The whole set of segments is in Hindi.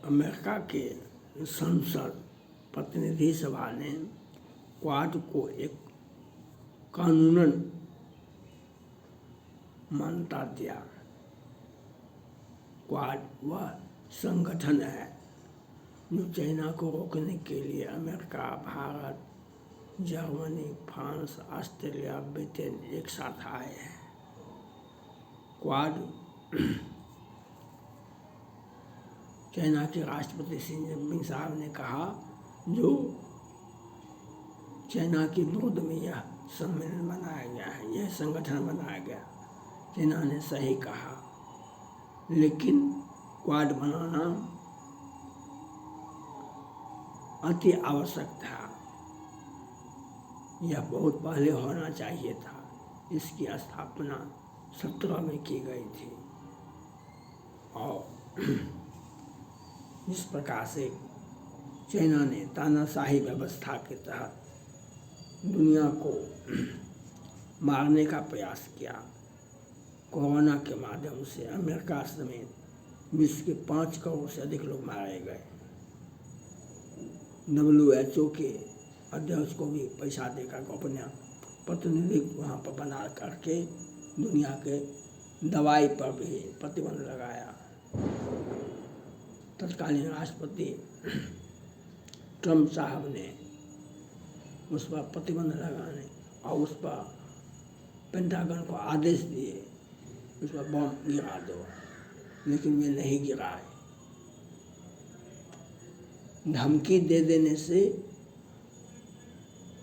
अमेरिका के संसद प्रतिनिधि सभा ने क्वाड को एक कानूनन मान्यता दिया। क्वाड वह संगठन है जो चाइना को रोकने के लिए America, Bharat, Germany, France, Australia, Britain एक साथ आए हैं। क्वाड चाइना के राष्ट्रपति शी जिनपिंग साहब ने कहा, जो चाइना के विरोध में यह सम्मेलन बनाया गया है, यह संगठन बनाया गया। चाइना ने सही कहा, लेकिन क्वाड बनाना अति आवश्यक था। यह बहुत पहले होना चाहिए था। इसकी स्थापना 17 में की गई थी और जिस प्रकार से चाइना ने तानाशाही व्यवस्था के तहत दुनिया को मारने का प्रयास किया, कोरोना के माध्यम से अमेरिका समेत विश्व के 5 करोड़ से अधिक लोग मारे गए। WHO के अध्यक्ष को भी पैसा देकर अपने प्रतिनिधि वहाँ पर बना करके दुनिया के दवाई पर भी प्रतिबंध लगाया। तत्कालीन राष्ट्रपति ट्रम्प साहब ने उस पर प्रतिबंध लगाने और उस पर पेंटागन को आदेश दिए उस पर बम गिरा दो, लेकिन वे नहीं गिराए। धमकी दे देने से,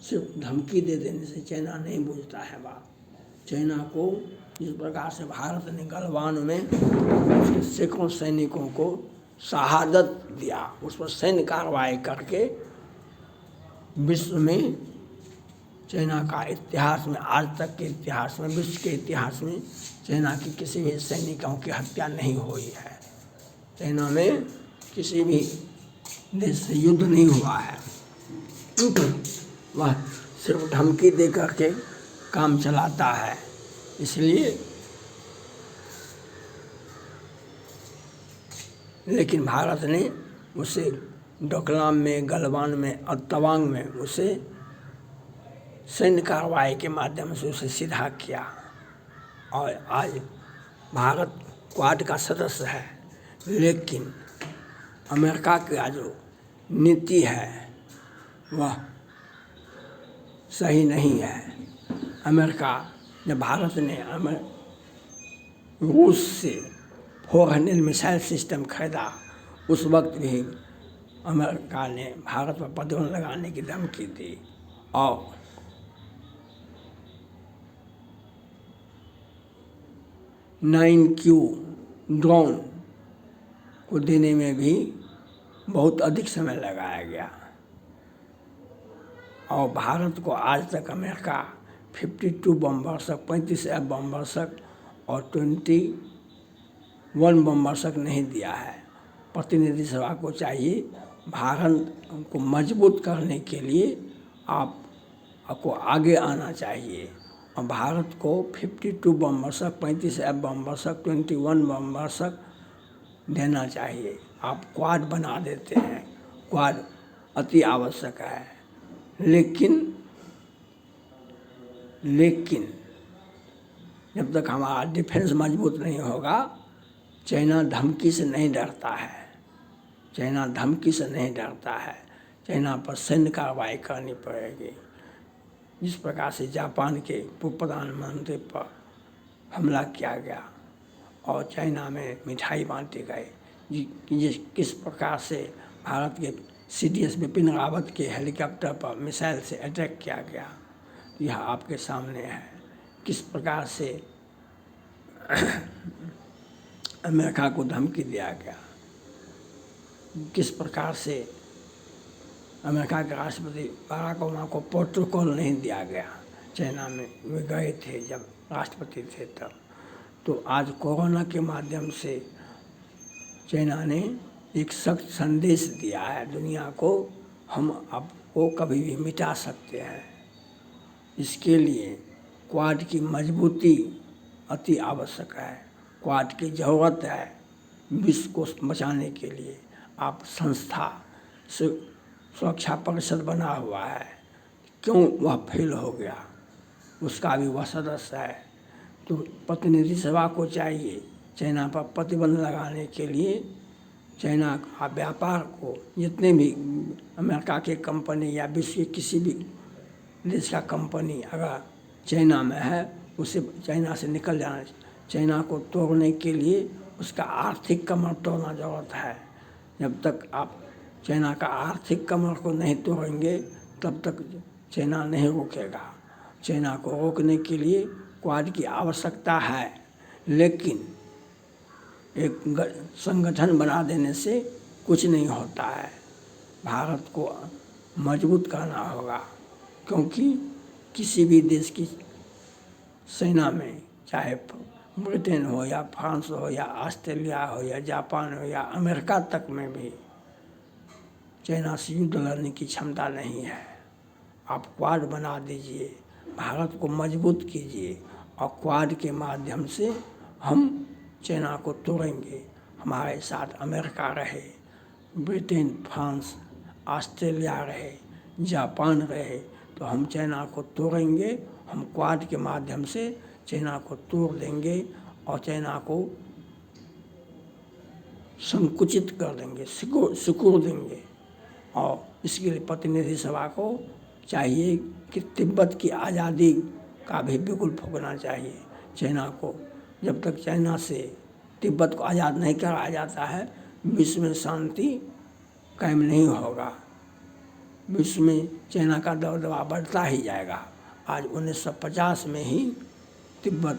सिर्फ धमकी दे देने से चाइना नहीं बुझता है बात। चाइना को जिस प्रकार से भारत ने गलवान में उसके सैकड़ों सैनिकों को शहादत दिया, उस पर सैन्य कार्रवाई करके विश्व में चाइना का इतिहास में, आज तक के इतिहास में, विश्व के इतिहास में चाइना की किसी भी सैनिकों की हत्या नहीं हुई है। चाइना में किसी भी देश से युद्ध नहीं हुआ है। वह सिर्फ धमकी दे करके काम चलाता है। इसलिए लेकिन भारत ने उसे डोकलाम में, गलवान में और तवांग में उसे सैन्य कार्रवाई के माध्यम से उसे सीधा किया और आज भारत क्वाड का सदस्य है। लेकिन अमेरिका की जो नीति है वह सही नहीं है। अमेरिका, जब भारत ने रूस से 400 मिसाइल सिस्टम खरीदा, उस वक्त भी अमेरिका ने भारत पर प्रतिबंध लगाने की धमकी दी और $9Q ड्रोन को देने में भी बहुत अधिक समय लगाया गया और भारत को आज तक अमेरिका 52 बमवर्षक, 35F बमवर्षक और 21 बमवर्षक नहीं दिया है। प्रतिनिधि सभा को चाहिए भारत को मजबूत करने के लिए आपको आगे आना चाहिए और भारत को 52 बमवर्षक, 35F बमवर्षक, 21 बमवर्षक देना चाहिए। आप क्वाड बना देते हैं, क्वाड अति आवश्यक है। लेकिन जब तक हमारा डिफेंस मजबूत नहीं होगा, चाइना धमकी से नहीं डरता है। चाइना धमकी से नहीं डरता है। चाइना पर सैन्य कार्रवाई करनी पड़ेगी। जिस प्रकार से जापान के पूर्व प्रधानमंत्री पर हमला किया गया और चाइना में मिठाई बांटी गई, किस प्रकार से भारत के CDS बिपिन रावत के हेलीकॉप्टर पर मिसाइल से अटैक किया गया, यह आपके सामने है। किस प्रकार से अमेरिका को धमकी दिया गया, किस प्रकार से अमेरिका के राष्ट्रपति बाराक ओबामा को प्रोटोकॉल नहीं दिया गया। चाइना में वे गए थे जब राष्ट्रपति थे तब। तो आज कोरोना के माध्यम से चाइना ने एक सख्त संदेश दिया है दुनिया को, हम आपको कभी भी मिटा सकते हैं। इसके लिए क्वाड की मजबूती अति आवश्यक है। क्वाड की ज़रूरत है विश्व को बचाने के लिए। आप संस्था सुरक्षा परिषद बना हुआ है, क्यों वह फेल हो गया? उसका भी वह सदस्य है। तो प्रतिनिधि सभा को चाहिए चाइना पर प्रतिबंध लगाने के लिए चाइना का व्यापार को, जितने भी अमेरिका के कंपनी या विश्व के किसी भी देश का कंपनी अगर चाइना में है, उसे चाइना से निकल जाना चाहिए। चाइना को तोड़ने के लिए उसका आर्थिक कमर तोड़ना ज़रूरत है। जब तक आप चाइना का आर्थिक कमर को नहीं तोड़ेंगे तब तक चाइना नहीं रुकेगा। चाइना को रोकने के लिए क्वाड की आवश्यकता है, लेकिन एक संगठन बना देने से कुछ नहीं होता है। भारत को मजबूत करना होगा, क्योंकि किसी भी देश की सेना में, चाहे ब्रिटेन हो या फ्रांस हो या ऑस्ट्रेलिया हो या जापान हो या अमेरिका तक में भी चाइना से युद्ध लड़ने की क्षमता नहीं है। आप क्वाड बना दीजिए, भारत को मजबूत कीजिए और क्वाड के माध्यम से हम चाइना को तोड़ेंगे। हमारे साथ अमेरिका रहे, ब्रिटेन, फ्रांस, ऑस्ट्रेलिया रहे, जापान रहे, तो हम चाइना को तोड़ेंगे। हम क्वाड के माध्यम से चाइना को तोड़ देंगे और चाइना को संकुचित कर देंगे, सिकुड़ देंगे। और इसके लिए प्रतिनिधि सभा को चाहिए कि तिब्बत की आज़ादी का भी बिगुल फूंकना चाहिए। चाइना को जब तक चाइना से तिब्बत को आज़ाद नहीं कराया जाता है, विश्व में शांति कायम नहीं होगा। विश्व में चाइना का दबदबा बढ़ता ही जाएगा। आज 1950 में ही तिब्बत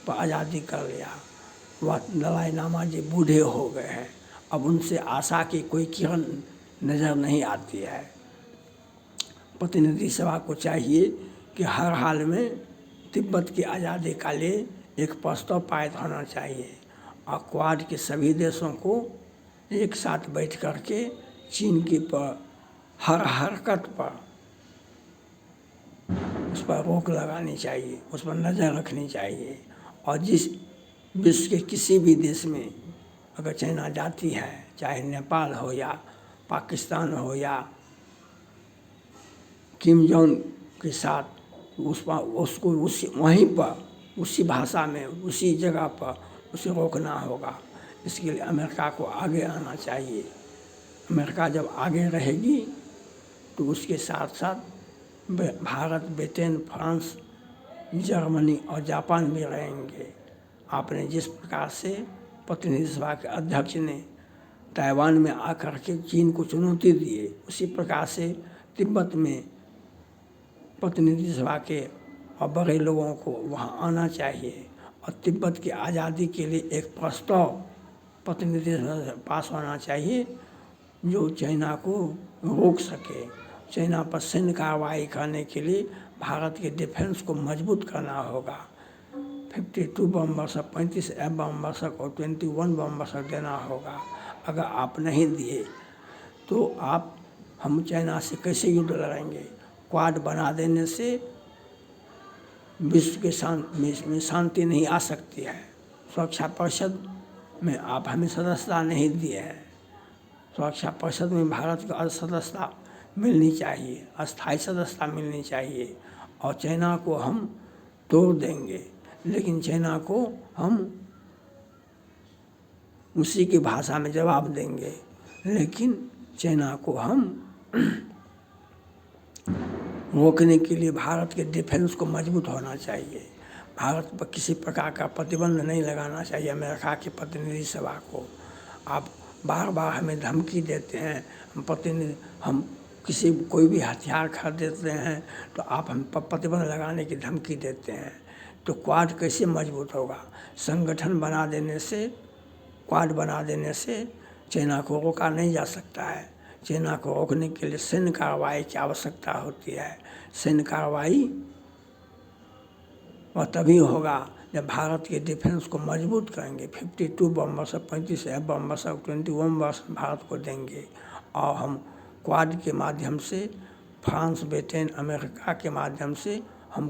पर आज़ादी कर लिया। वह दलाई लामा जी बूढ़े हो गए हैं, अब उनसे आशा की कोई किरण नज़र नहीं आती है। प्रतिनिधि सभा को चाहिए कि हर हाल में तिब्बत की आज़ादी के लिए एक प्रस्ताव पारित होना चाहिए और क्वाड के सभी देशों को एक साथ बैठ कर के चीन की पर हर हरकत पर उस पर रोक लगानी चाहिए, उस पर नज़र रखनी चाहिए। और जिस विश्व के किसी भी देश में अगर चाइना जाती है, चाहे नेपाल हो या पाकिस्तान हो या किम जोंग के साथ, उसको वहीं पर उसी भाषा में उसी जगह पर उसे रोकना होगा। इसके लिए अमेरिका को आगे आना चाहिए। अमेरिका जब आगे रहेगी तो उसके साथ साथ भारत, ब्रिटेन, फ्रांस, जर्मनी और जापान भी रहेंगे। आपने जिस प्रकार से प्रतिनिधि सभा के अध्यक्ष ने ताइवान में आकर के चीन को चुनौती दी, उसी प्रकार से तिब्बत में प्रतिनिधि सभा के और बड़े लोगों को वहाँ आना चाहिए और तिब्बत की आज़ादी के लिए एक प्रस्ताव प्रतिनिधि पास होना चाहिए जो चाइना को रोक सके। चाइना पर सैन्य कार्रवाई करने के लिए भारत के डिफेंस को मजबूत करना होगा। 52 बम वर्षक, 35 बम वर्षक और 21 बम वर्षक देना होगा। अगर आप नहीं दिए तो हम चाइना से कैसे युद्ध लड़ेंगे? क्वाड बना देने से विश्व के में शांति नहीं आ सकती है। सुरक्षा परिषद में आप हमें सदस्यता नहीं दिए हैं। सुरक्षा परिषद में भारत को सदस्यता मिलनी चाहिए, अस्थायी सदस्यता मिलनी चाहिए और चाइना को हम तोड़ देंगे, लेकिन चाइना को हम उसी की भाषा में जवाब देंगे, लेकिन चाइना को हम रोकने के लिए भारत के डिफेंस को मजबूत होना चाहिए। भारत पर किसी प्रकार का प्रतिबंध नहीं लगाना चाहिए। अमेरिका की प्रतिनिधि सभा को आप बार बार हमें धमकी देते हैं, हम कोई भी हथियार खरीदते हैं तो आप हम पर प्रतिबंध लगाने की धमकी देते हैं, तो क्वाड कैसे मजबूत होगा? संगठन बना देने से, क्वाड बना देने से चाइना को रोका नहीं जा सकता है। चाइना को रोकने के लिए सैन्य कार्रवाई की आवश्यकता होती है। सैन्य कार्रवाई वह तभी होगा जब भारत के डिफेंस को मजबूत करेंगे। 52 बम वर्षक, 35 बम वर्षक, 21 वर्षक भारत को देंगे और हम क्वाड के माध्यम से, फ्रांस, ब्रिटेन, अमेरिका के माध्यम से हम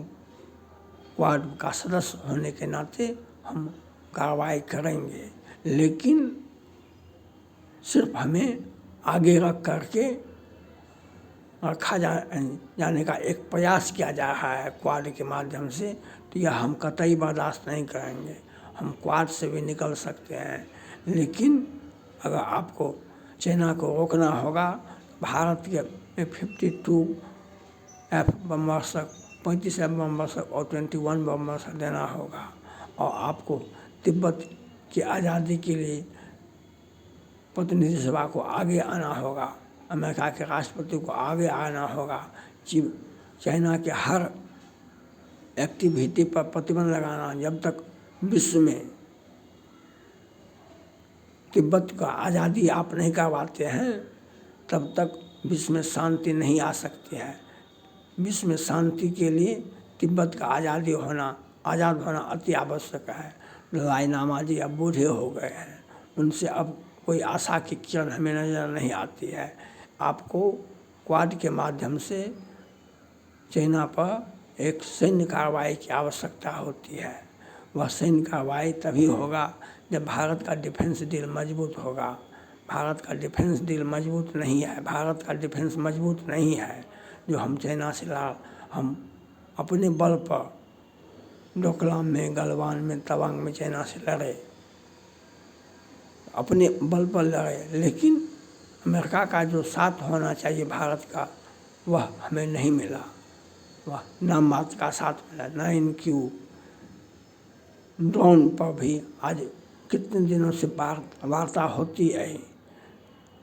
क्वाड का सदस्य होने के नाते हम कार्रवाई करेंगे। लेकिन सिर्फ हमें आगे रख करके रखा जाने का एक प्रयास किया जा रहा है क्वाड के माध्यम से, तो यह हम कतई बर्दाश्त नहीं करेंगे। हम क्वाड से भी निकल सकते हैं, लेकिन अगर आपको चाइना को रोकना होगा, भारत के 52 F बमवर्षक, 35 F बमवर्षक और 21 बमवर्षक देना होगा। और आपको तिब्बत की आज़ादी के लिए प्रतिनिधि सभा को आगे आना होगा, अमेरिका के राष्ट्रपति को आगे आना होगा, चाइना के हर एक्टिविटी पर प्रतिबंध लगाना। जब तक विश्व में तिब्बत का आज़ादी आप नहीं करवाते हैं, तब तक विश्व में शांति नहीं आ सकती है। विश्व में शांति के लिए तिब्बत का आज़ाद होना अति आवश्यक है। दलाई लामा जी अब बूढ़े हो गए हैं, उनसे अब कोई आशा की किरण हमें नज़र नहीं आती है। आपको क्वाड के माध्यम से चाइना पर एक सैन्य कार्रवाई की आवश्यकता होती है। वह सैन्य कार्रवाई तभी होगा जब भारत का डिफेंस डील मजबूत होगा। भारत का डिफेंस डील मजबूत नहीं है, भारत का डिफेंस मजबूत नहीं है। जो हम चाइना से हम अपने बल पर डोकलाम में, गलवान में, तवांग में चाइना से लड़े, अपने बल पर लड़े, लेकिन अमेरिका का जो साथ होना चाहिए भारत का, वह हमें नहीं मिला। वह नाम मात्र का साथ मिला। 9Q ड्रोन पर भी आज कितने दिनों से वार्ता होती है,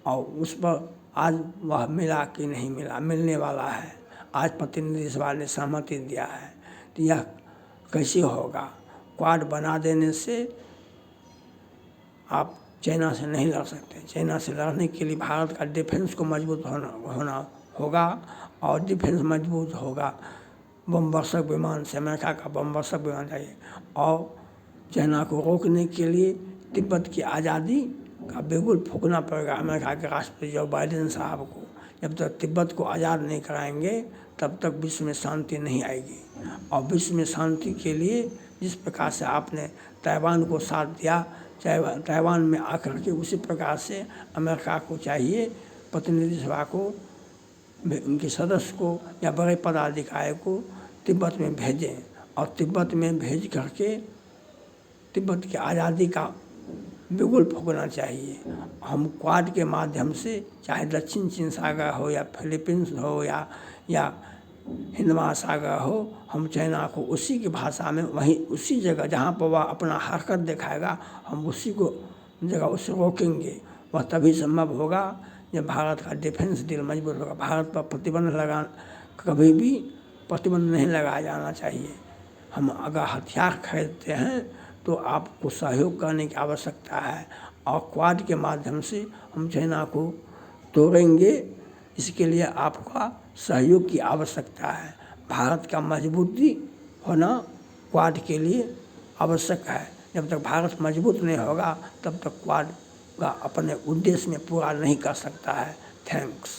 और उस पर आज वह मिला कि नहीं मिला, मिलने वाला है। आज प्रतिनिधि सभा ने सहमति दिया है, तो यह कैसे होगा? क्वाड बना देने से आप चाइना से नहीं लड़ सकते। चाइना से लड़ने के लिए भारत का डिफेंस को मजबूत होना होगा, और डिफेंस मजबूत होगा बमवर्षक विमान से, अमेरिका का बमवर्षक विमान चाहिए। और चाइना को रोकने के लिए तिब्बत की आज़ादी का बिगुल फूंकना पड़ेगा अमेरिका के राष्ट्रपति जो बाइडेन साहब को। जब तक तिब्बत को आज़ाद नहीं कराएंगे, तब तक विश्व में शांति नहीं आएगी। और विश्व में शांति के लिए जिस प्रकार से आपने ताइवान को साथ दिया, ताइवान में आकर के, उसी प्रकार से अमेरिका को चाहिए प्रतिनिधि सभा को, उनके सदस्य को या बड़े पदाधिकारी को तिब्बत में भेजें, और तिब्बत में भेज करके तिब्बत की आज़ादी का बिगुल फूंकना चाहिए। हम क्वाड के माध्यम से, चाहे दक्षिण चीन सागर हो या फिलीपींस हो या हिंद महासागर हो, हम चाइना को उसी की भाषा में, वहीं उसी जगह जहाँ पर वह अपना हरकत दिखाएगा, हम उसी को जगह उसे रोकेंगे। वह तभी संभव होगा जब भारत का डिफेंस डील मजबूत होगा। भारत पर कभी भी प्रतिबंध नहीं लगाया जाना चाहिए। हम अगर हथियार खरीदते हैं तो आपको सहयोग करने की आवश्यकता है, और क्वाड के माध्यम से हम चाइना को तोड़ेंगे। इसके लिए आपका सहयोग की आवश्यकता है। भारत का मजबूती होना क्वाड के लिए आवश्यक है। जब तक भारत मजबूत नहीं होगा, तब तक क्वाड का अपने उद्देश्य में पूरा नहीं कर सकता है। थैंक्स।